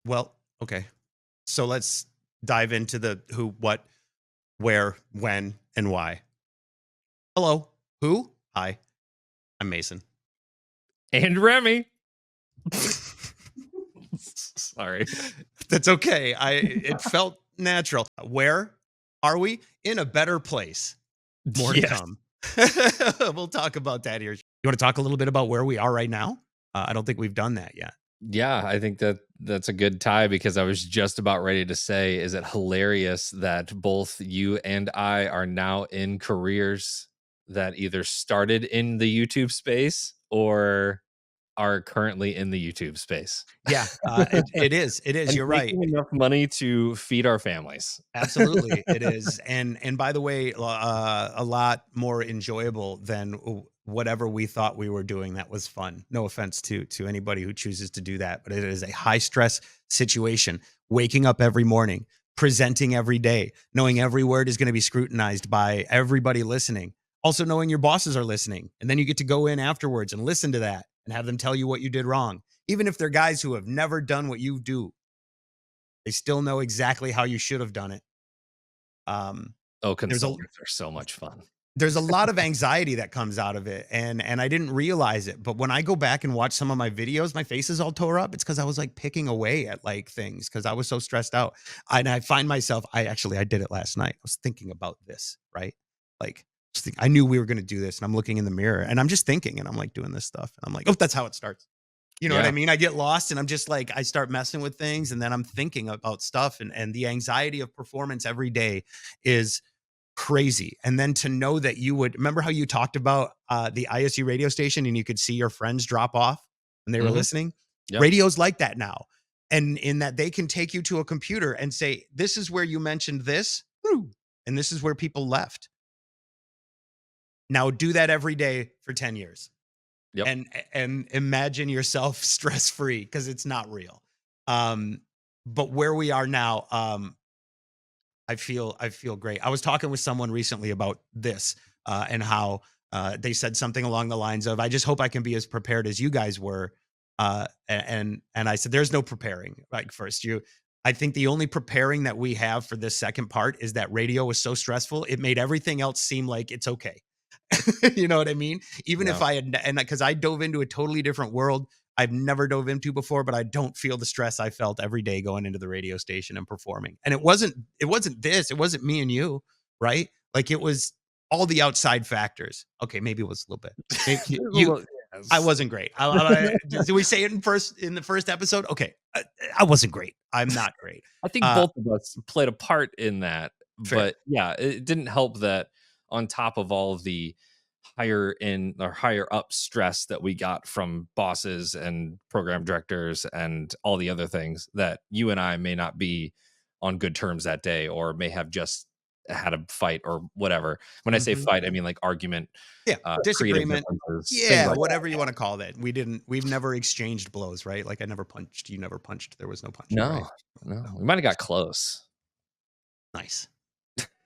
Well, okay. So let's dive into the who, what, where, when, and why. Hello. Who? Hi, I'm Mason. And Remy. Sorry. That's okay. It felt natural. Where are we? In a better place. More to Yes. come. We'll talk about that here. You want to talk a little bit about where we are right now? I don't think we've done that yet. Yeah, I think that's a good tie because I was just about ready to say, is it hilarious that both you and I are now in careers that either started in the YouTube space or are currently in the YouTube space? Yeah, it is. It is. And You're right. making enough money to feed our families. Absolutely, it is. And by the way, a lot more enjoyable than whatever we thought we were doing. That was fun. No offense to anybody who chooses to do that, but it is a high stress situation. Waking up every morning, presenting every day, knowing every word is going to be scrutinized by everybody listening. Also knowing your bosses are listening, and then you get to go in afterwards and listen to that and have them tell you what you did wrong, even if they're guys who have never done what you do. They still know exactly how you should have done it. Um, Oh, there's a consultants are so much fun. there's a lot of anxiety that comes out of it, and I didn't realize it, but when I go back and watch some of my videos, my face is all tore up. It's because I was like picking away at like things because I was so stressed out. And I find myself, I did it last night. I was thinking about this, right? Like I knew we were going to do this, and I'm looking in the mirror and I'm just thinking, and I'm like doing this stuff, and I'm like, oh, that's how it starts. You know what I Yeah. mean? I get lost and I'm just like, I start messing with things and then I'm thinking about stuff, and the anxiety of performance every day is crazy. And then to know that you would remember how you talked about the ISU radio station and you could see your friends drop off when they were Mhm. listening. Yep. Radio's like that now. And in that they can take you to a computer and say, this is where you mentioned this, and this is where people left. Now do that every day for 10 years. Yep. And imagine yourself stress free because it's not real. Um, but where we are now, I feel great. I was talking with someone recently about this and how they said something along the lines of, "I just hope I can be as prepared as you guys were." And I said, "There's no preparing." Like first, I think the only preparing that we have for this second part is that radio was so stressful, it made everything else seem like it's okay. You know what I mean? Even if Yeah. I had, and because I dove into a totally different world I've never dove into before, but I don't feel the stress I felt every day going into the radio station and performing. And it wasn't me and you, right? Like it was all the outside factors. Okay, maybe it was a little bit. Maybe There's a you, little- I yes. wasn't great. Did we say it in the first episode? Okay, I wasn't great. I'm not great. I think Uh, both of us played a part in that, Fair. but yeah, it didn't help that on top of all of the higher in or higher up stress that we got from bosses and program directors and all the other things, that you and I may not be on good terms that day or may have just had a fight or whatever. When I say Mhm. fight, I mean like argument, Yeah, creative disagreement. differences, things Yeah, like that. whatever you wanna call that. We've never exchanged blows, right? Like, I never punched, you never punched, there was no punching, right? No, no, So, we might have got close. nice.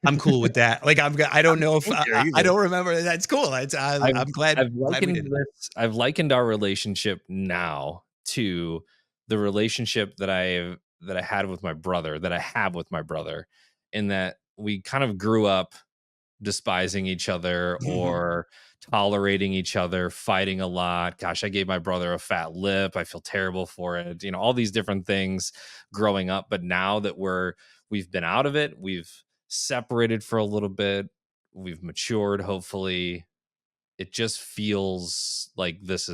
I'm cool with that. Like, I don't know if Thank you. I Easy. don't remember. That's cool. I've I'm glad we did it. I've likened our relationship now to the relationship that I had with my brother, that I have with my brother, in that we kind of grew up despising each other Mhm. or tolerating each other, fighting a lot. Gosh, I gave my brother a fat lip. I feel terrible for it. You know, all these different things growing up. But now that we've been out of it, we've separated for a little bit, we've matured, hopefully. It just feels like this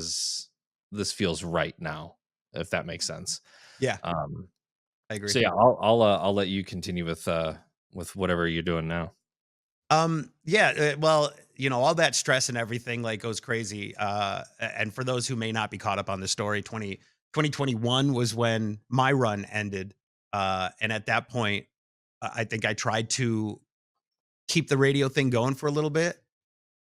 feels right now, if that makes sense. Yeah, Um, I agree. so yeah, I'll let you continue with whatever you're doing now. Yeah, well, all that stress and everything, like, goes crazy, and for those who may not be caught up on the story, 2021 was when my run ended, and at that point, I think I tried to keep the radio thing going for a little bit.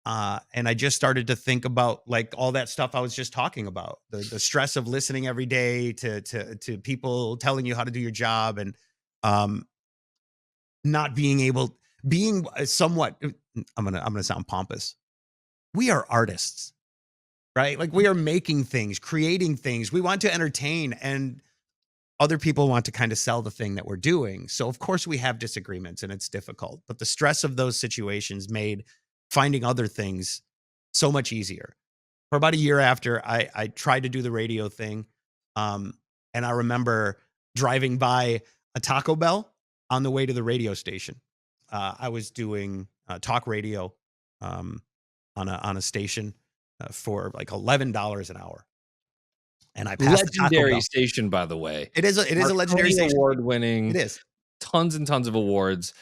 And I just started to think about like all that stuff I was just talking about, the stress of listening every day to people telling you how to do your job, and um, not being able being somewhat. I'm gonna sound pompous. We are artists, right? Like we are making things, creating things. We want to entertain, and other people want to kind of sell the thing that we're doing. So of course we have disagreements and it's difficult, but the stress of those situations made finding other things so much easier. For about a year after, I tried to do the radio thing. Um, and I remember driving by a Taco Bell on the way to the radio station. I was doing talk radio um, on a station for like $11 an hour, and I passed the Taco Legendary Bell. station, by the way. It is a legendary Marconi station. award It winning, is. tons and tons of awards.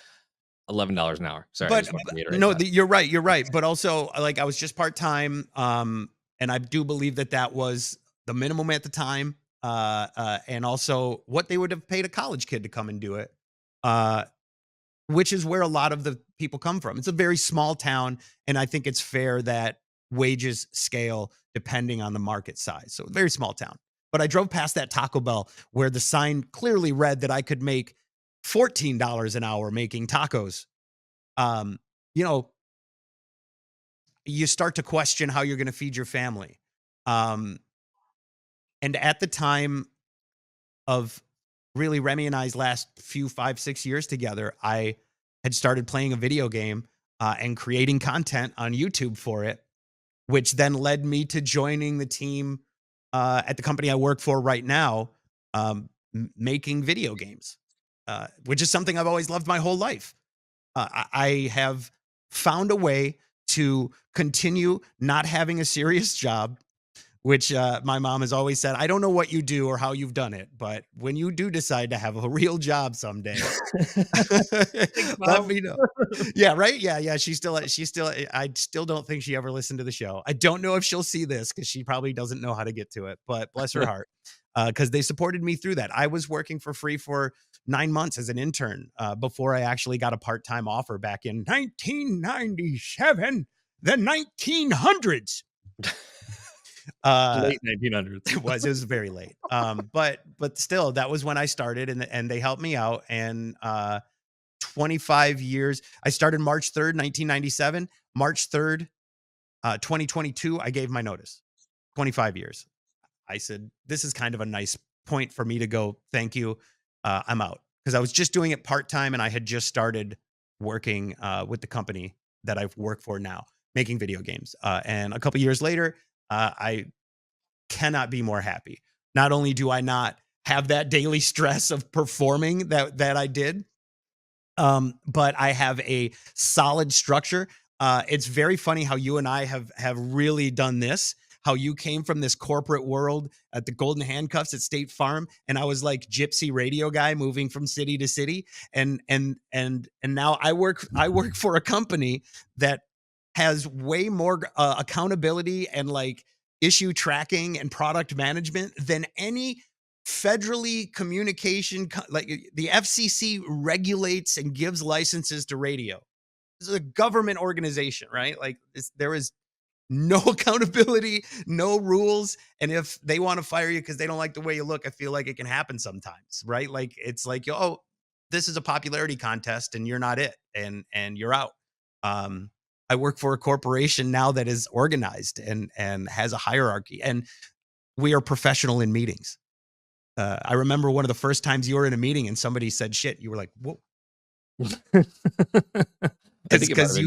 $11 an hour. Sorry, I But just want to reiterate no, that. you're right. But also, like, I was just part time, and I do believe that that was the minimum at the time, and also what they would have paid a college kid to come and do it, uh, which is where a lot of the people come from. It's a very small town, and I think it's fair that wages scale depending on the market size. So, very small town. But I drove past that Taco Bell where the sign clearly read that I could make $14 an hour making tacos. um, you know, you start to question how you're going to feed your family. Um, and at the time of really Remy and I's last few 5, 6 years together, I had started playing a video game and creating content on YouTube for it, which then led me to joining the team at the company I work for right now, making video games, which is something I've always loved my whole life. I have found a way to continue not having a serious job, which my mom has always said, I don't know what you do or how you've done it, but when you do decide to have a real job someday, let me know. Yeah, right. Yeah. I still don't think she ever listened to the show. I don't know if she'll see this because she probably doesn't know how to get to it, but bless her heart. Because they supported me through that. I was working for free for 9 months as an intern before I actually got a part-time offer back in 1997, the 1900s. Late 1900s. It was very late. But still, that was when I started, and they helped me out. And 25 years. I started March 3rd, 1997. March 3rd, 2022, I gave my notice. 25 years. I said, this is kind of a nice point for me to go, thank you. I'm out. Because I was just doing it part-time and I had just started working with the company that I've worked for now, making video games. And a couple years later, I cannot be more happy. Not only do I not have that daily stress of performing that I did, but I have a solid structure. It's very funny how you and I have really done this. How you came from this corporate world at the Golden Handcuffs at State Farm, and I was like gypsy radio guy moving from city to city, and now I work for a company that has way more accountability and like issue tracking and product management than any federally like the FCC regulates and gives licenses to radio. This is a government organization, right? Like there is no accountability, no rules. And if they want to fire you because they don't like the way you look, I feel like it can happen sometimes, right? Like it's like, oh, this is a popularity contest and you're not it, and you're out. Um, I work for a corporation now that is organized and has a hierarchy, and we are professional in meetings. I remember one of the first times you were in a meeting and somebody said shit, you were like, whoa. Because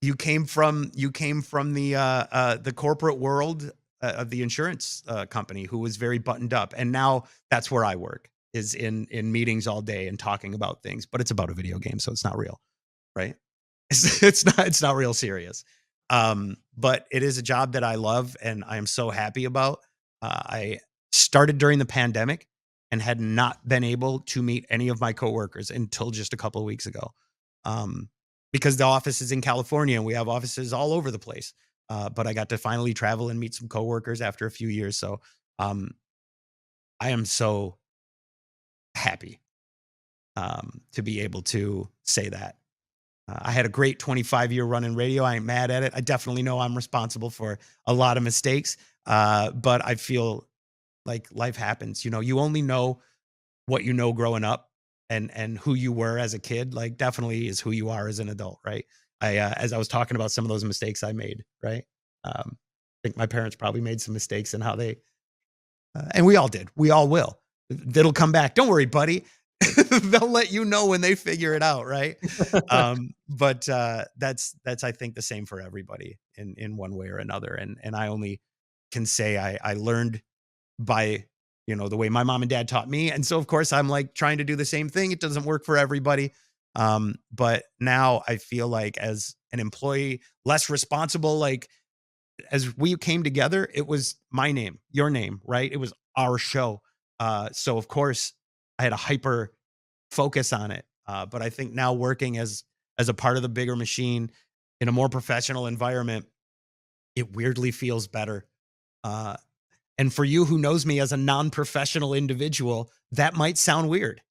you came from the corporate world of the insurance company, who was very buttoned up, and now that's where I work, is in meetings all day and talking about things, but it's about a video game, so it's not real, right? It's not real serious. But it is a job that I love and I am so happy about. I started during the pandemic and had not been able to meet any of my coworkers until just a couple of weeks ago. Because the office is in California and we have offices all over the place. But I got to finally travel and meet some coworkers after a few years. So I am so happy to be able to say that. I had a great 25-year run in radio. I ain't mad at it. I definitely know I'm responsible for a lot of mistakes, but I feel like life happens. You know, you only know what you know growing up, and who you were as a kid, like definitely is who you are as an adult, right? As I was talking about some of those mistakes I made, right? I think my parents probably made some mistakes in how they, and we all did. We all will. That'll come back. Don't worry, buddy. They'll let you know when they figure it out, right? But that's I think the same for everybody in one way or another. And I only can say I learned by the way my mom and dad taught me, and so of course I'm like trying to do the same thing. It doesn't work for everybody, but now I feel like as an employee, less responsible. Like as we came together, it was my name, your name, right? It was our show. So of course I had a hyper focus on it. But I think now working as a part of the bigger machine in a more professional environment, it weirdly feels better. Uh, and for you who knows me as a non-professional individual, that might sound weird.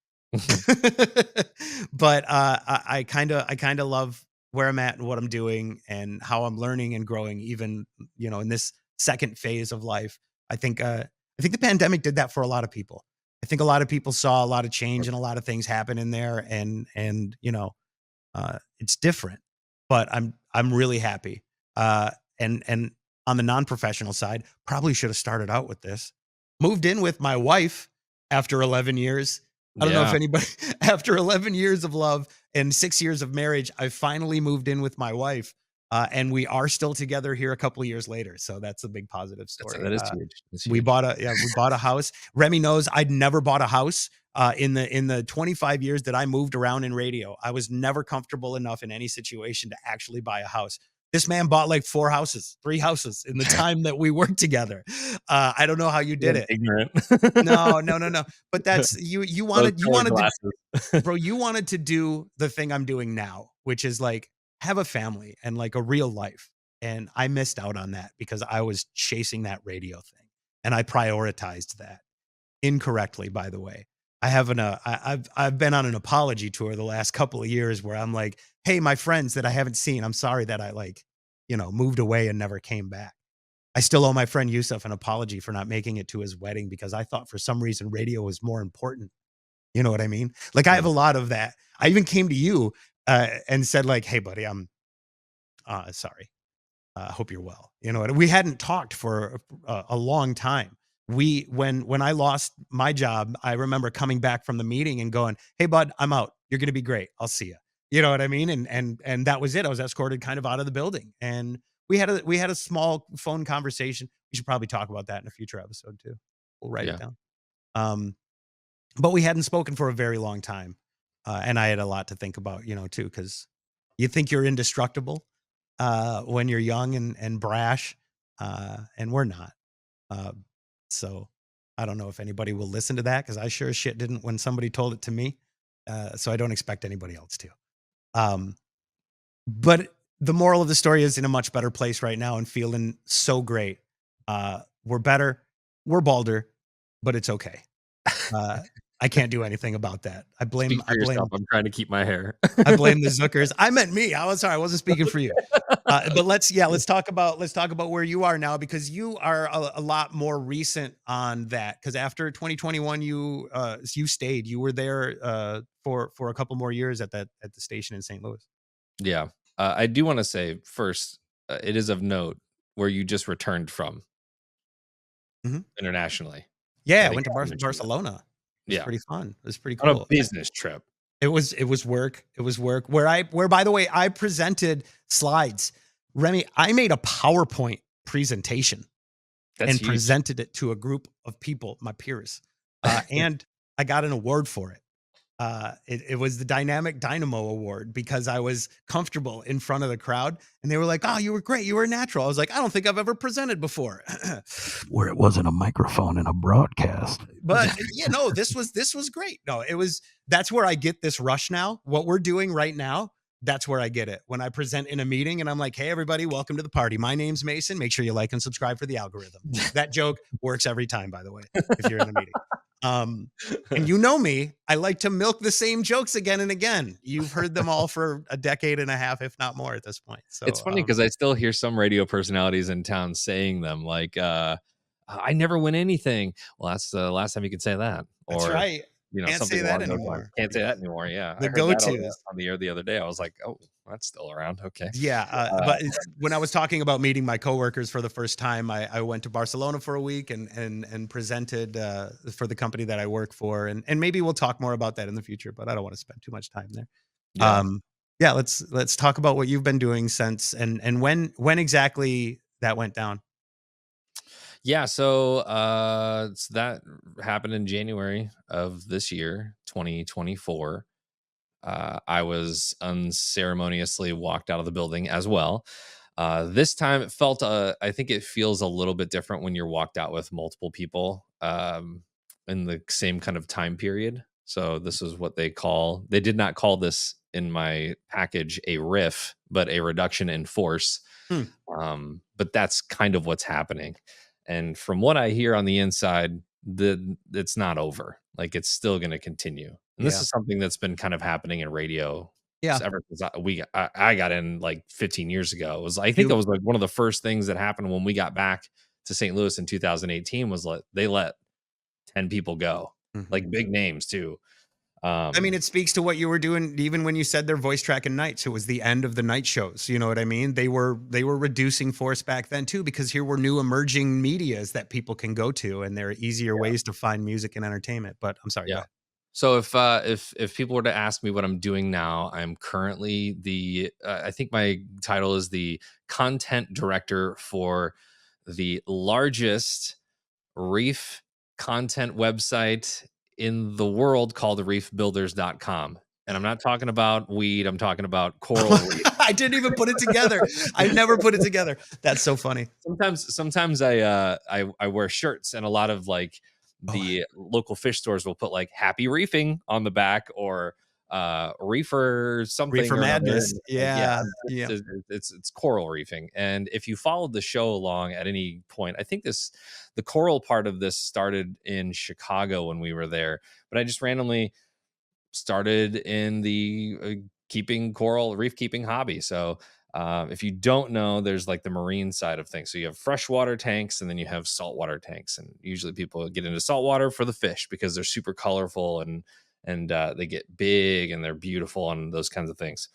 But I kind of love where I'm at and what I'm doing and how I'm learning and growing, even in this second phase of life. I think the pandemic did that for a lot of people. I think a lot of people saw a lot of change and a lot of things happen in there, and it's different. But I'm really happy. And on the non-professional side, probably should have started out with this. Moved in with my wife after 11 years. I don't know if Yeah. anybody after 11 years of love and 6 years of marriage, I finally moved in with my wife. And we are still together here a couple of years later. So that's a big positive story. That is huge. That's We huge. bought a house. Remy knows I'd never bought a house in the 25 years that I moved around in radio. I was never comfortable enough in any situation to actually buy a house. This man bought like 3 houses in the time that we worked together. I don't know how you did Being it. ignorant. No, no, no, no. But that's you Rose wanted you colored wanted to glasses. bro, you wanted to do the thing I'm doing now, which is like have a family and like a real life. And I missed out on that because I was chasing that radio thing and I prioritized that incorrectly, by the way. I've been on an apology tour the last couple of years where I'm like, hey, my friends that I haven't seen, I'm sorry that I moved away and never came back. I still owe my friend Yusuf an apology for not making it to his wedding because I thought for some reason radio was more important. You know what I mean? Like I have Yeah. a lot of that. I even came to you and said like, "Hey, buddy, I'm sorry. Hope you're well." You know, we hadn't talked for a long time. When I lost my job, I remember coming back from the meeting and going, "Hey, bud, I'm out. You're gonna be great. I'll see you." You know what I mean? And that was it. I was escorted kind of out of the building, and we had a small phone conversation. We should probably talk about that in a future episode too. We'll write it Yeah. down. Um, but we hadn't spoken for a very long time, and I had a lot to think about, too, because you think you're indestructible when you're young and brash, and we're not. Uh, so I don't know if anybody will listen to that because I sure as shit didn't when somebody told it to me. So I don't expect anybody else to. Um, but the moral of the story is in a much better place right now and feeling so great. We're better, we're balder, but it's okay. Uh, I can't do anything about that. I blame Speak I for yourself. blame I'm trying to keep my hair. I blame the Zookers. I meant me. I was sorry. I wasn't speaking for you. But let's talk about where you are now because you are a lot more recent on that. Because after 2021, you stayed. You were there for a couple more years at the station in St. Louis. Yeah. I do want to say first, it is of note where you just returned from Mhm. internationally. Yeah, I I think went to I mentioned that. Barcelona. It was Yeah. pretty fun. It was pretty On a cool. business trip. It was work. It was work. Where by the way, I presented slides. Remy, I made a PowerPoint presentation That's and huge. presented it to a group of people, my peers. And I got an award for it. It was the Dynamic Dynamo Award because I was comfortable in front of the crowd and they were like, "Oh, you were great. You were natural." I was like, "I don't think I've ever presented before." Where it wasn't a microphone and a broadcast. But yeah, no, this was great. No, that's where I get this rush now. What we're doing right now, that's where I get it. When I present in a meeting and I'm like, "Hey everybody, welcome to the party. My name's Mason. Make sure you like and subscribe for the algorithm." That joke works every time, by the way, if you're in a meeting. And you know me, I like to milk the same jokes again and again. You've heard them all for a decade and a half, if not more at this point. So It's funny because I still hear some radio personalities in town saying them like, I never win anything. Well, that's the last time you could say that. that's Or right. Can't something say that along those lines. anymore. Can't say Yeah. that anymore. Yeah, I The heard that go-tos. on the air the other day. I was like, oh, that's still around. Okay. Yeah, Uh, but when I was talking about meeting my coworkers for the first time, I went to Barcelona for a week and presented for the company that I work for, and maybe we'll talk more about that in the future. But I don't want to spend too much time there. yeah. Um, yeah, let's talk about what you've been doing since and when exactly that went down. Yeah, so that happened in January of this year, 2024. I was unceremoniously walked out of the building as well. This time it felt, I think it feels a little bit different when you're walked out with multiple people in the same kind of time period. So this is what they did not call this in my package a riff, but a reduction in force. Hmm, But that's kind of what's happening. And from what I hear on the inside, it's not over. Like it's still going to continue. And this yeah, is something that's been kind of happening in radio yeah. ever since I got in like 15 years ago. It was I think You it was like one of the first things that happened when we got back to St. Louis in 2018 was they let 10 people go, Mhm. like big names too. I mean, Um, it speaks to what you were doing even when you said their voice track and nights. It was the end of the night shows. You know what I mean? They were reducing force back then too, because here were new emerging medias that people can go to, and there are easier ways to find music and entertainment. But I'm sorry, go yeah. ahead. So if people were to ask me what I'm doing now, I'm currently I think my title is the content director for the largest reef content website in the world called reefbuilders.com. And I'm not talking about weed, I'm talking about coral reef. I didn't even put it together. I never put it together. That's so funny. Sometimes I wear shirts, and a lot of like Oh, the local fish stores will put like happy reefing on the back, or reefer something reefer or another. madness. And yeah, Yeah, yeah. it's coral reefing. And if you followed the show along at any point, I think the coral part of this started in Chicago when we were there, but I just randomly started in the keeping coral reef keeping hobby. So if you don't know, there's like the marine side of things. So you have freshwater tanks, and then you have saltwater tanks. And usually people get into saltwater for the fish because they're super colorful, and they get big and they're beautiful and those kinds of things.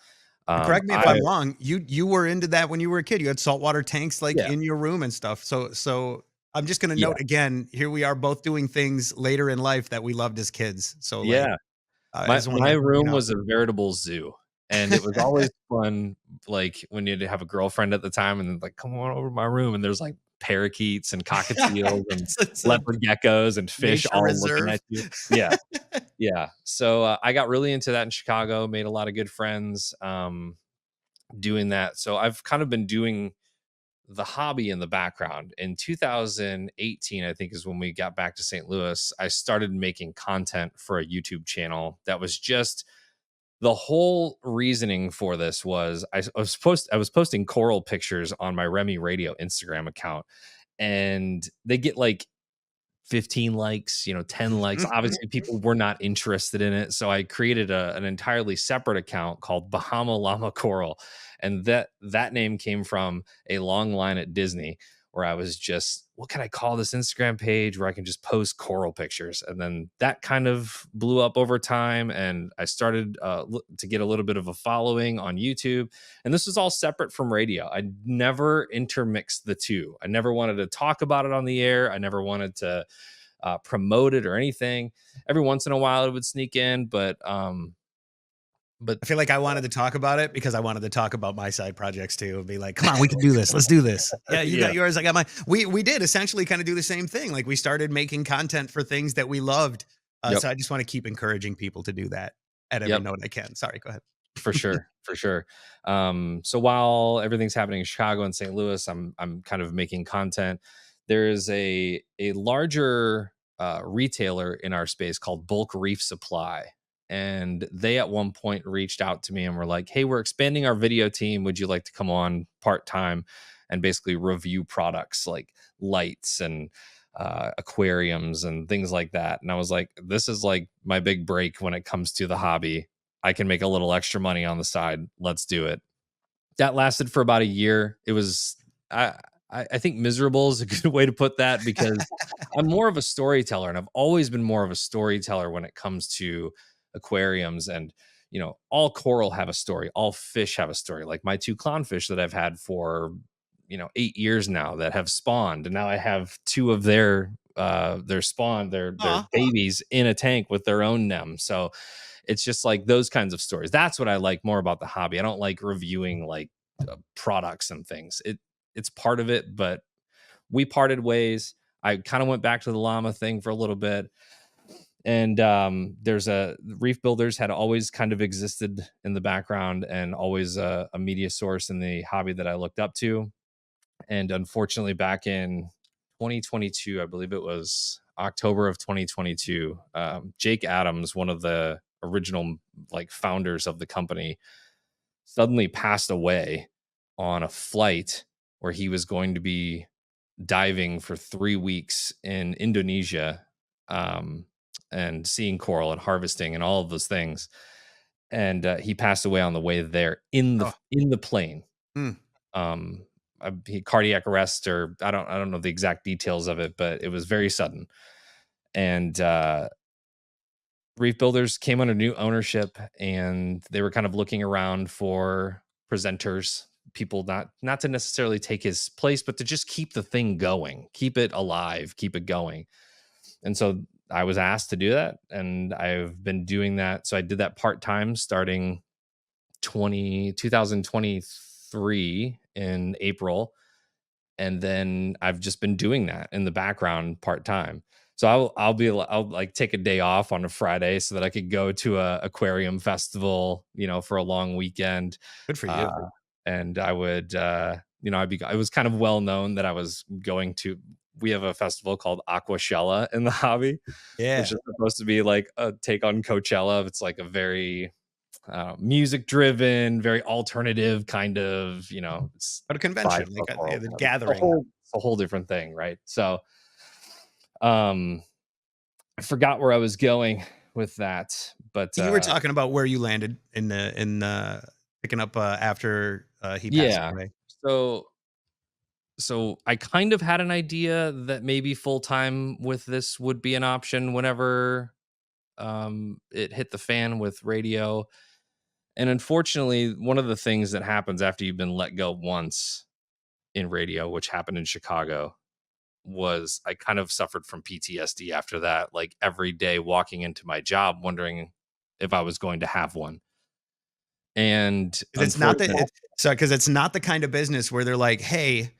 Correct me if I I'm wrong. You were into that when you were a kid. You had saltwater tanks like Yeah, in your room and stuff. So I'm just gonna yeah, note again. Here we are, both doing things later in life that we loved as kids. So like, yeah. I My just want my to, room was a veritable zoo, and it was always fun, like, when you'd have a girlfriend at the time and like, "Come on over to my room," and there's, like, parakeets and cockatiels and it's a leopard geckos and fish nature all looking reserve. at you. Yeah, yeah. So, I got really into that in Chicago, made a lot of good friends, doing that. So I've kind of been doing the hobby in the background. In 2018, I think is when we got back to St. Louis, I started making content for a YouTube channel that was just the whole reasoning for this was I was posting coral pictures on my Remy Radio Instagram account, and they get like 15 likes, 10 likes. Obviously, people were not interested in it. So I created an entirely separate account called Bahama Llama Coral. And that name came from a long line at Disney where I was just, what can I call this Instagram page where I can just post coral pictures? And then that kind of blew up over time. And I started to get a little bit of a following on YouTube. And this was all separate from radio. I never intermixed the two. I never wanted to talk about it on the air. I never wanted to promote it or anything. Every once in a while, it would sneak in, but I feel like I wanted to talk about it because I wanted to talk about my side projects too and be like, come on, we can do this. Let's do this. Yeah, you yeah, got yours. I got mine. We did essentially kind of do the same thing. Like we started making content for things that we loved. yep, So I just want to keep encouraging people to do that at every yep, note I can. Sorry, go ahead. for sure, for sure. So while everything's happening in Chicago and St. Louis, I'm kind of making content. There is a larger retailer in our space called Bulk Reef Supply. And they at one point reached out to me and were like, "Hey, we're expanding our video team. Would you like to come on part time and basically review products like lights and aquariums and things like that?" And I was like, "This is like my big break when it comes to the hobby. I can make a little extra money on the side. Let's do it." That lasted for about a year. I I think miserable is a good way to put that because I'm more of a storyteller and I've always been more of a storyteller when it comes to aquariums. And, all coral have a story, all fish have a story. Like my two clownfish that I've had for, 8 years now that have spawned. And now I have two of their spawn, their Aw. babies in a tank with their own nem. So it's just like those kinds of stories. That's what I like more about the hobby. I don't like reviewing like products and things. It's part of it, but we parted ways. I kind of went back to the llama thing for a little bit. And there's a Reef Builders had always kind of existed in the background and always a media source in the hobby that I looked up to. And unfortunately, back in 2022, I believe it was October of 2022, Jake Adams, one of the original like founders of the company, suddenly passed away on a flight where he was going to be diving for 3 weeks in Indonesia, and seeing coral and harvesting and all of those things. And he passed away on the way there Oh. in the plane. Mm. He cardiac arrest, or I don't know the exact details of it, but it was very sudden. And Reef Builders came under new ownership, and they were kind of looking around for presenters, people not to necessarily take his place, but to just keep the thing going, keep it alive, keep it going. And so I was asked to do that, and I've been doing that. So I did that part time starting 2023 in April, and then I've just been doing that in the background part time. So I'll like take a day off on a Friday so that I could go to a aquarium festival, for a long weekend. Good for Uh, you. and I would, it was kind of well known that I was going to. We have a festival called Aquashella in the hobby, which Yeah. is supposed to be like a take on Coachella. It's like a very music driven, very alternative kind of, it's At a 5 convention, like foot coral. the It's a gathering. whole different thing, right? So, um, I forgot where I was going with that, but You were talking about where you landed in picking up after he passed yeah. away. So I kind of had an idea that maybe full time with this would be an option whenever it hit the fan with radio. And unfortunately, one of the things that happens after you've been let go once in radio, which happened in Chicago, was I kind of suffered from PTSD after that. Like every day walking into my job, wondering if I was going to have one. And 'Cause it's not that unfortunately, it's so because it's not the kind of business where they're like, "Hey,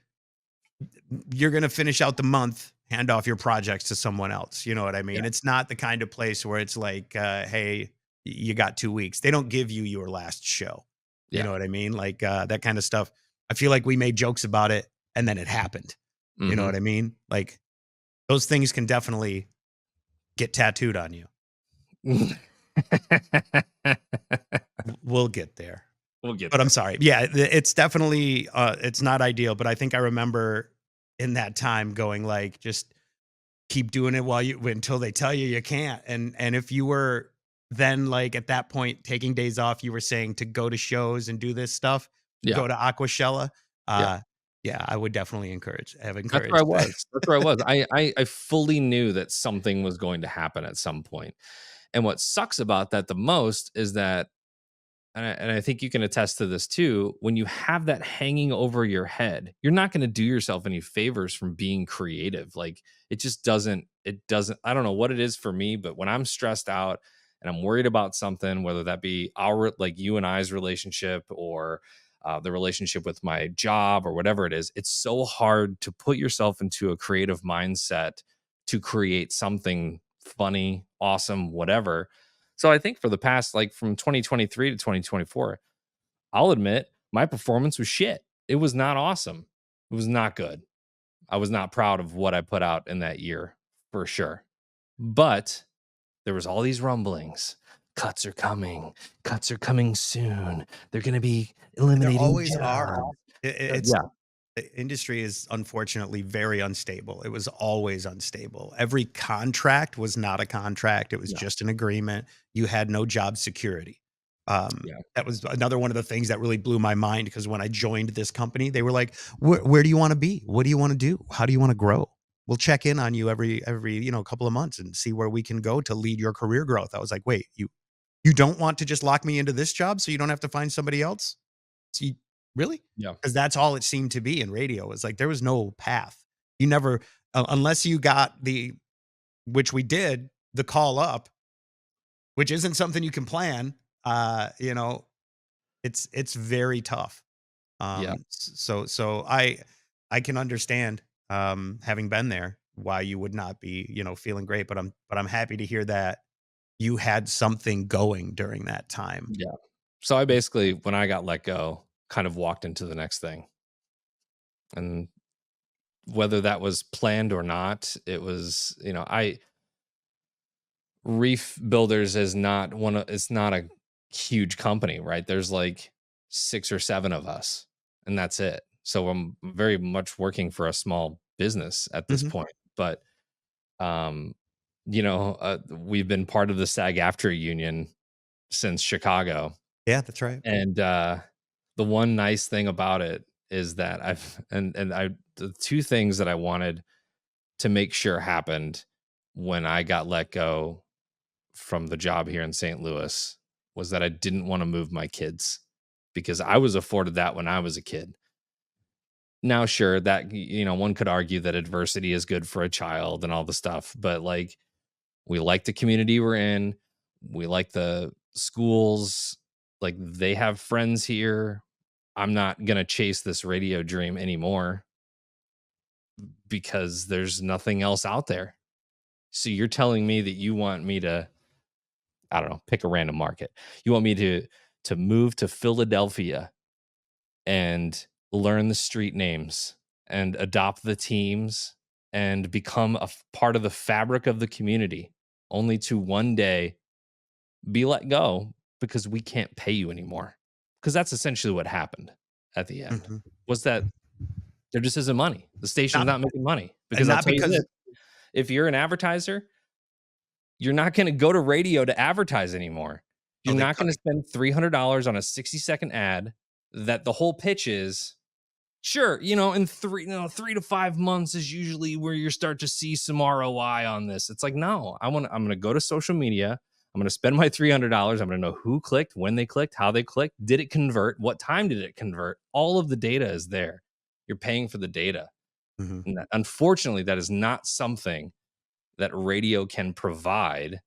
you're gonna finish out the month, hand off your projects to someone else." You know what I yeah, mean? It's not the kind of place where it's like, "Hey, you got 2 weeks." They don't give you your last show. You yeah, know what I mean? Like, that kind of stuff. I feel like we made jokes about it, and then it happened. You know hmm what I mean? Like, those things can definitely get tattooed on you. We'll get there. we'll get But I'm there. sorry. Yeah, it's definitely, it's not ideal, but I think I remember in that time going like, just keep doing it until they tell you you can't. And if you were then like at that point taking days off, you were saying to go to shows and do this stuff, Yeah, go to Aquashella. yeah. Uh, yeah, I would definitely have That's where I encouraged that. was. That's where I was. I fully knew that something was going to happen at some point. And what sucks about that the most is that, and I think you can attest to this too, when you have that hanging over your head, you're not going to do yourself any favors from being creative. Like it doesn't, I don't know what it is for me, but when I'm stressed out and I'm worried about something, whether that be like you and I's relationship or the relationship with my job or whatever it is, it's so hard to put yourself into a creative mindset to create something funny, awesome, whatever. So I think for the past, like from 2023 to 2024, I'll admit my performance was shit. It was not awesome. It was not good. I was not proud of what I put out in that year for sure. But there was all these rumblings. Cuts are coming. Cuts are coming soon. They're going to be There eliminating always are. jobs. It's Yeah. the industry is unfortunately very unstable. It was always unstable. Every contract was not a contract. It was Yeah. just an agreement. You had no job security. Yeah. That was another one of the things that really blew my mind because when I joined this company, they were like, where do you want to be? What do you want to do? How do you want to grow? We'll check in on you every, couple of months and see where we can go to lead your career growth. I was like, wait, you don't want to just lock me into this job so you don't have to find somebody else? So you, really? Yeah. Because that's all it seemed to be in radio. It's like there was no path. You never, unless you got which we did, the call up, which isn't something you can plan. Uh, you know, it's very tough. Yeah. So I can understand having been there why you would not be, feeling great. But I'm happy to hear that you had something going during that time. Yeah. So I basically, when I got let go, kind of walked into the next thing. And whether that was planned or not, it was, Reef Builders is not it's not a huge company, right? There's like 6 or 7 of us, and that's it. So I'm very much working for a small business at this Mhm. point. But um, we've been part of the SAG-AFTRA union since Chicago. Yeah, that's right. And the one nice thing about it is that the 2 things that I wanted to make sure happened when I got let go from the job here in St. Louis was that I didn't want to move my kids because I was afforded that when I was a kid. Now, sure, that one could argue that adversity is good for a child and all the stuff, but like we like the community we're in, we like the schools, like they have friends here. I'm not gonna chase this radio dream anymore because there's nothing else out there. So you're telling me that you want me to, I don't know, pick a random market. You want me to move to Philadelphia and learn the street names and adopt the teams and become part of the fabric of the community, only to one day be let go because we can't pay you anymore. Because that's essentially what happened at the end. Mhm. Was that there just isn't money. The station's Not not making money. and Because I'll not tell you this, because if you're an advertiser, you're not gonna go to radio to advertise anymore. oh, You're they not cut gonna spend $300 on a 60-second ad that the whole pitch is, sure, in 3 to 5 months is usually where you start to see some ROI on this. It's like, no, I'm gonna go to social media. I'm gonna spend my $300. I'm gonna know who clicked, when they clicked, how they clicked, did it convert, what time did it convert? All of the data is there. You're paying for the data. Mhm. And unfortunately, that is not something that radio can provide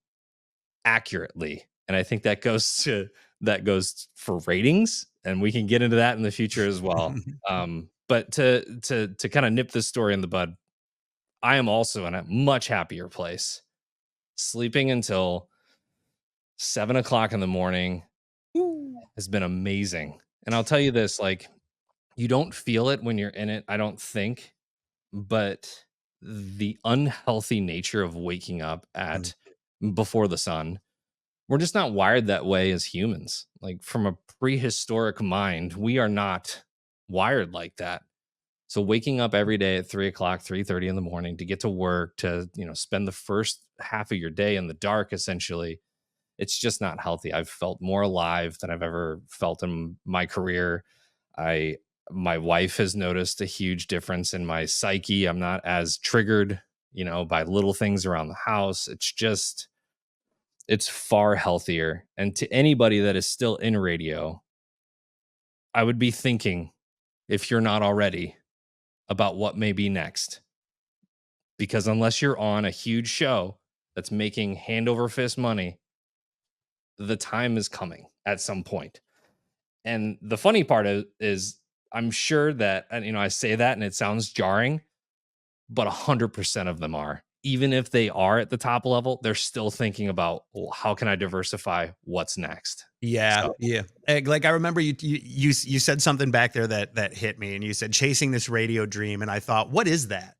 accurately. And I think that goes for ratings, and we can get into that in the future as well. But to kind of nip this story in the bud, I am also in a much happier place. Sleeping until 7 o'clock in the morning Ooh. has been amazing. And I'll tell you this, like, you don't feel it when you're in it, I don't think, but the unhealthy nature of waking up Mhm. at before the sun, we're just not wired that way as humans. Like from a prehistoric mind, we are not wired like that. So waking up every day at 3 o'clock, 3:30 in the morning to get to work, to spend the first half of your day in the dark, essentially, it's just not healthy. I've felt more alive than I've ever felt in my career. I My wife has noticed a huge difference in my psyche. I'm not as triggered, by little things around the house. It's far healthier. And to anybody that is still in radio, I would be thinking, if you're not already, about what may be next. Because unless you're on a huge show that's making hand over fist money, the time is coming at some point. And the funny part is I'm sure that, and I say that and it sounds jarring, but 100% of them are. Even if they are at the top level, they're still thinking about, well, how can I diversify? What's next? Yeah, So, yeah. Like I remember you said something back there that hit me, and you said chasing this radio dream, and I thought, what is that?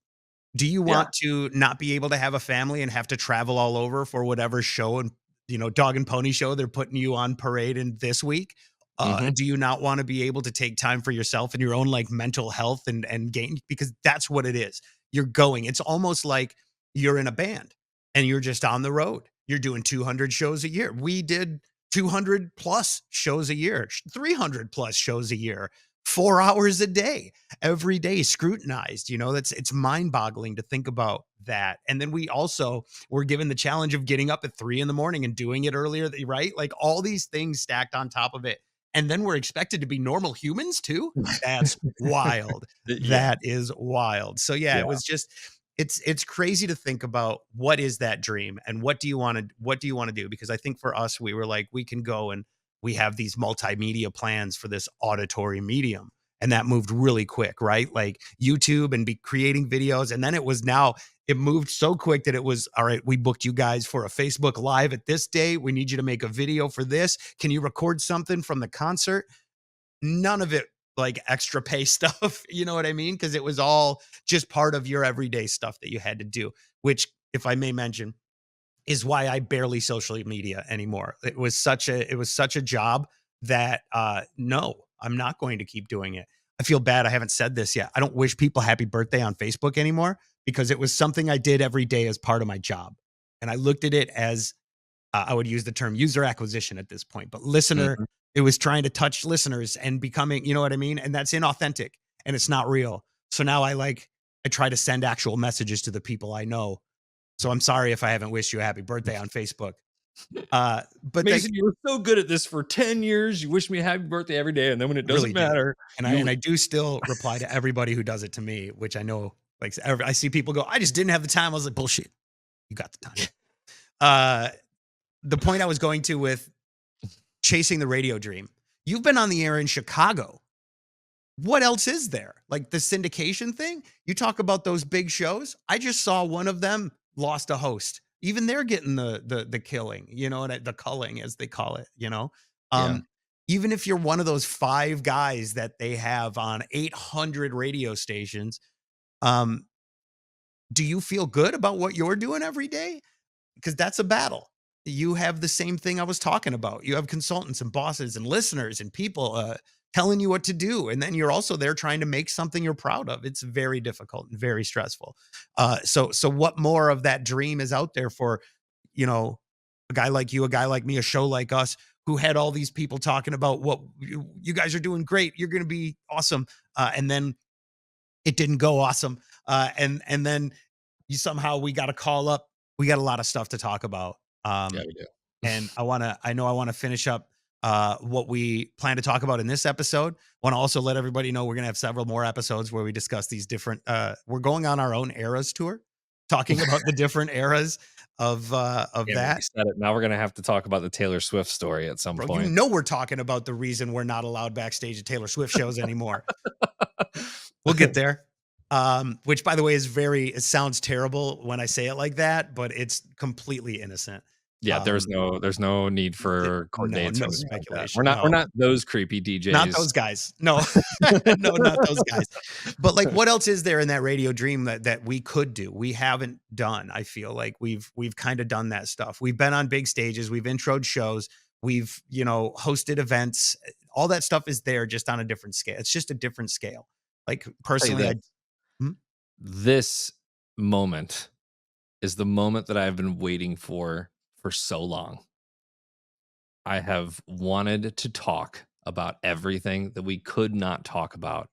Do you yeah. want to not be able to have a family and have to travel all over for whatever show and dog and pony show they're putting you on parade in this week? Hmm. Do you not want to be able to take time for yourself and your own like mental health and gain, because that's what it is. You're going. It's almost like you're in a band and you're just on the road. You're doing 200 shows a year. We did 200 plus shows a year, 300 plus shows a year, 4 hours a day, every day scrutinized. It's mind boggling to think about that. And then we also were given the challenge of getting up at 3 in the morning and doing it earlier, right? Like all these things stacked on top of it. And then we're expected to be normal humans too. That's wild. Yeah. That is wild. So yeah, it Yeah. was just it's crazy to think about what is that dream and what do you want to do? Because I think for us, we were like, we can go and we have these multimedia plans for this auditory medium. And that moved really quick, right? Like YouTube and be creating videos. And then it moved so quick that it was, all right, we booked you guys for a Facebook Live at this day. We need you to make a video for this. Can you record something from the concert? None of it like extra pay stuff, you know what I mean? Because it was all just part of your everyday stuff that you had to do, which, if I may mention, is why I barely social media anymore. It was such a job that no, I'm not going to keep doing it. I feel bad I haven't said this yet. I don't wish people happy birthday on Facebook anymore because it was something I did every day as part of my job. And I looked at it as I would use the term user acquisition at this point, but listener, Mhm. it was trying to touch listeners and becoming, you know what I mean? And that's inauthentic and it's not real. So now I try to send actual messages to the people I know. So I'm sorry if I haven't wished you a happy birthday on Facebook. But Mason, you were so good at this for 10 years. You wish me a happy birthday every day. And then when it really doesn't do. matter, And I do still reply to everybody who does it to me, which I know, like, I see people go, I just didn't have the time. I was like, bullshit. You got the time. Uh, the point I was going to with chasing the radio dream. You've been on the air in Chicago. What else is there? Like the syndication thing? You talk about those big shows. I just saw one of them lost a host. Even they're getting the killing, the culling as they call it. yeah. Um, even if you're one of those 5 guys that they have on 800 radio stations, um, do you feel good about what you're doing every day? Because that's a battle. You have the same thing I was talking about. You have consultants and bosses and listeners and people telling you what to do. And then you're also there trying to make something you're proud of. It's very difficult and very stressful. So what more of that dream is out there for, a guy like you, a guy like me, a show like us, who had all these people talking about what you guys are doing great. You're going to be awesome. And then it didn't go awesome. And then we got to call up. We got a lot of stuff to talk about. Yeah, Um, we do. and I want to finish up what we plan to talk about in this episode. Want to also let everybody know we're going to have several more episodes where we discuss these different, we're going on our own eras tour, talking about the different eras of Yeah, that. you said it. Now we're going to have to talk about the Taylor Swift story at some Bro, point. we're talking about the reason we're not allowed backstage at Taylor Swift shows anymore. We'll get there. Which, by the way, it sounds terrible when I say it like that, but it's completely innocent. Yeah, there's Um, no need for court no, dates or no anything like that. speculation. We're No, not those creepy not DJs. those guys. No, no, not those guys. But like, what else is there in that radio dream that we could do? We haven't done. I feel like we've kind of done that stuff. We've been on big stages. We've introed shows. We've hosted events. All that stuff is there, just on a different scale. It's just a different scale. Like Tell you personally, this, this moment is the moment that I've been waiting for so long. I have wanted to talk about everything that we could not talk about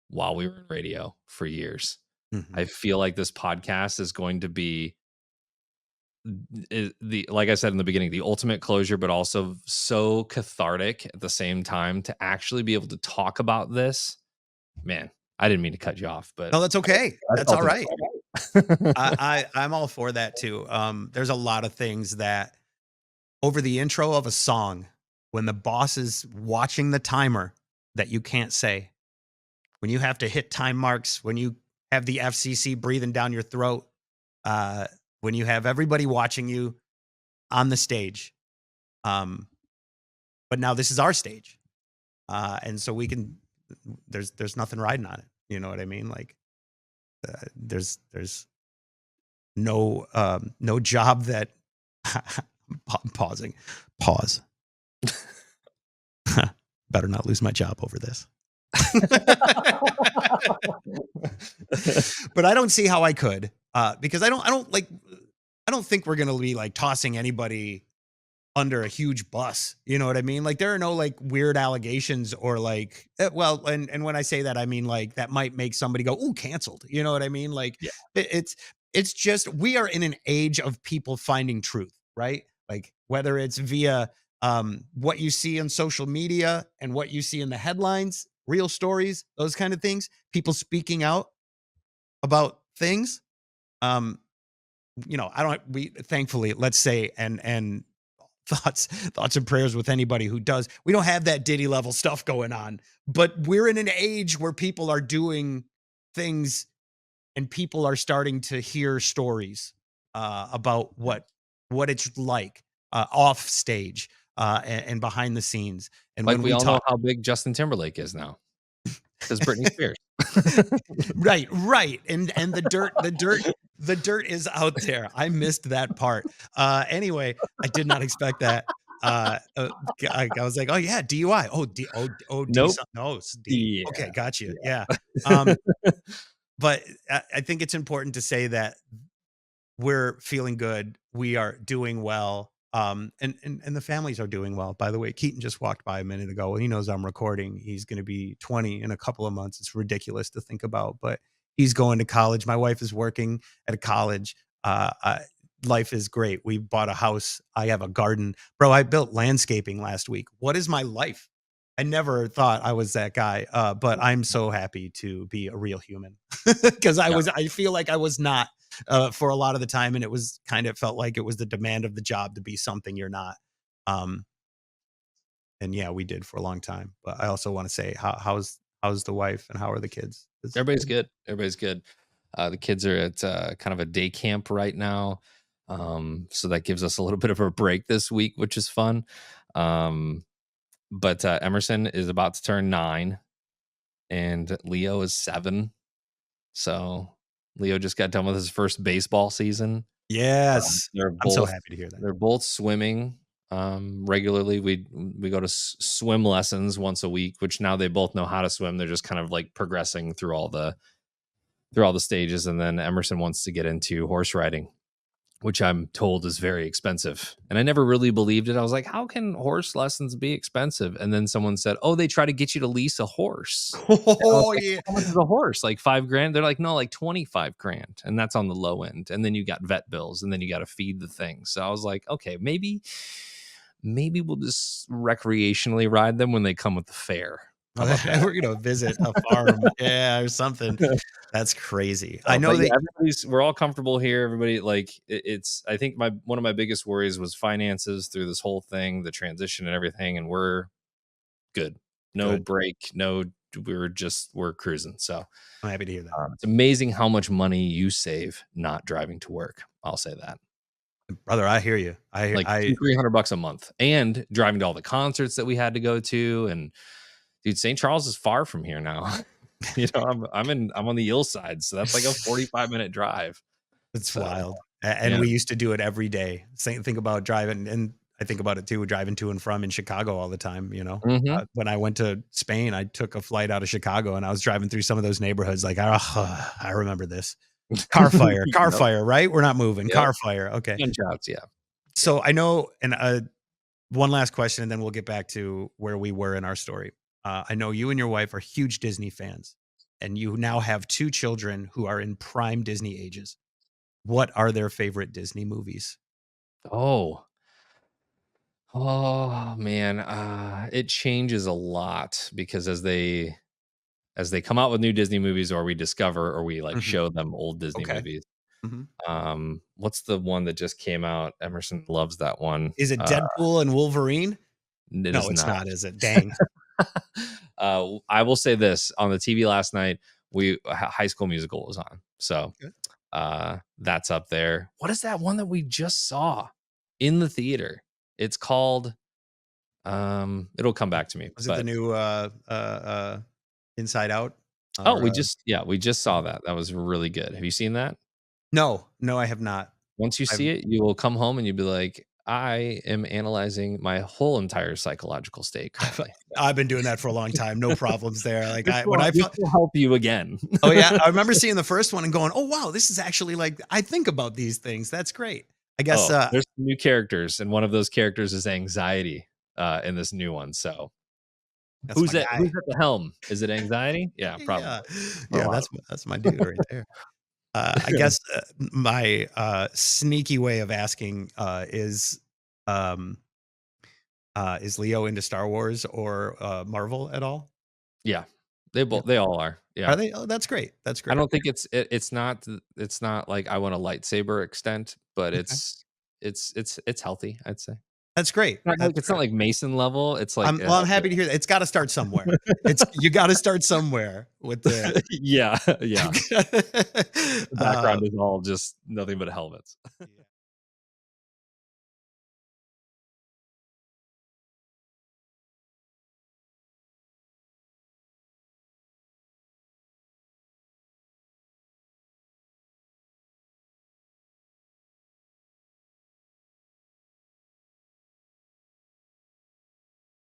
while we were in radio for years. Mhm. I feel like this podcast is going to be the like I said in the beginning, the ultimate closure, but also so cathartic at the same time to actually be able to talk about this. Man, I didn't mean to cut you off, but No, that's okay. I That's felt all right. it. I'm all for that too. There's a lot of things that over the intro of a song, when the boss is watching the timer, that you can't say, when you have to hit time marks, when you have the FCC breathing down your throat, uh, when you have everybody watching you on the stage. Um, but now this is our stage, and so we can. There's nothing riding on it. You know what I mean? Like there's no job that I'm pausing. Pause. Better not lose my job over this. But I don't see how I could, because I don't think we're gonna be like tossing anybody under a huge bus. You know what I mean? Like there are no like weird allegations or like well, and when I say that I mean like that might make somebody go, "Ooh, canceled." You know what I mean? Like Yeah. it's just we are in an age of people finding truth, right? Like whether it's via what you see on social media and what you see in the headlines, real stories, those kind of things, people speaking out about things. Um I don't we thankfully let's say and thoughts and prayers with anybody who does. We don't have that Diddy level stuff going on, but we're in an age where people are doing things and people are starting to hear stories about what it's like off stage and behind the scenes. And Like when we we all know talk, how big Justin Timberlake is now because Britney Spears. right, and the dirt is out there. I missed that part. Anyway, I did not expect that. I was like, oh yeah, DUI. Oh D, oh D, Nope. no, it's D. Okay, Yeah. got you. Yeah. Yeah. Um, but I think it's important to say that we're feeling good. We are doing well. And the families are doing well. By the way, Keaton just walked by a minute ago. He knows I'm recording. He's going to be 20 in a couple of months. It's ridiculous to think about, but he's going to college. My wife is working at a college. Life is great. We bought a house. I have a garden. Bro, I built landscaping last week. What is my life? I never thought I was that guy, but I'm so happy to be a real human because Yeah. I feel like I was not for a lot of the time, and it was kind of felt like it was the demand of the job to be something you're not. Um, and yeah, we did for a long time. But I also want to say, how's the wife and how are the kids? Everybody's good. Everybody's good. The kids are at kind of a day camp right now. So that gives us a little bit of a break this week, which is fun. But Emerson is about to turn 9 and Leo is 7. So Leo just got done with his first baseball season. Yes, They're I'm so both happy to hear that. they're both swimming regularly. We go to swim lessons once a week, which now they both know how to swim. They're just kind of like progressing through all the stages. And then Emerson wants to get into horse riding, which I'm told is very expensive. And I never really believed it. I was like, how can horse lessons be expensive? And then someone said, oh, they try to get you to lease a horse. And I was Oh like, yeah, how much is a horse? Like 5 grand? They're like, no, like 25 grand. And that's on the low end. And then you got vet bills and then you got to feed the thing. So I was like, okay, maybe we'll just recreationally ride them when they come with the fair. How about that? we're gonna visit a farm, yeah, or something. That's crazy. I So, know but yeah, that. we're all comfortable here. Everybody like it's. I think one of my biggest worries was finances through this whole thing, the transition and everything, and we're good. No Good. break. No, we're cruising. So I'm happy to hear that, it's amazing how much money you save not driving to work. I'll say that. brother. I hear you. Like I 300 bucks a month, and driving to all the concerts that we had to go to, and dude, St. Charles is far from here now. I'm on the ill side, so that's like a 45-minute drive. It's So wild. And yeah. we used to do it every day. Same think about driving, and I think about it too, driving to and from in Chicago all the time, you know? Mhm. When I went to Spain, I took a flight out of Chicago and I was driving through some of those neighborhoods like, "Oh, I remember this. Car Yep, fire, right? We're not moving. yep. Car fire." Okay. Gunshots, yeah. So I know, and one last question, and then we'll get back to where we were in our story. I know you and your wife are huge Disney fans, and you now have 2 children who are in prime Disney ages. What are their favorite Disney movies? Oh. Oh, man, it changes a lot because as they come out with new Disney movies or we discover or we, like, Mhm. show them old Disney Okay. movies. Mhm. What's the one that just came out? Emerson loves that one. Is it Deadpool and Wolverine? It No, is it's not. not, is it? Dang. I will say this, on the TV last night, High School Musical was on. So, Okay. that's up there. What is that one that we just saw in the theater? It's called, it'll come back to me, Was it the but new, Inside Out? oh, Or, we just saw that. That was really good. Have you seen that? no, I have not. Once you I've see it, you will come home and you'll be like, "I am analyzing my whole entire psychological state I've currently." I've been doing that for a long time, no problems there. Like, This I when will I this felt will help you again. oh, yeah, I remember seeing the first one and going, "Oh, wow, this is actually like I think about these things. That's great." I guess, Oh, there's new characters, and one of those characters is anxiety in this new one. So that's my who's guy. at the helm? Is it anxiety? Yeah, Yeah. probably. A Yeah, lot of that's my dude right there. I them. guess, my, sneaky way of asking, um, is Leo into Star Wars or, Marvel at all? Yeah, Yeah. they all are. Are Yeah. they? Oh, that's great. That's I great. don't think it's not like I want a lightsaber extent, but Okay. it's healthy, I'd say. That's great. That's It's not great. like Mason level. It's like I'm happy to hear that. It's gotta start somewhere. It's you gotta start somewhere with the yeah, yeah. The uh, background is all just nothing but helmets. yeah.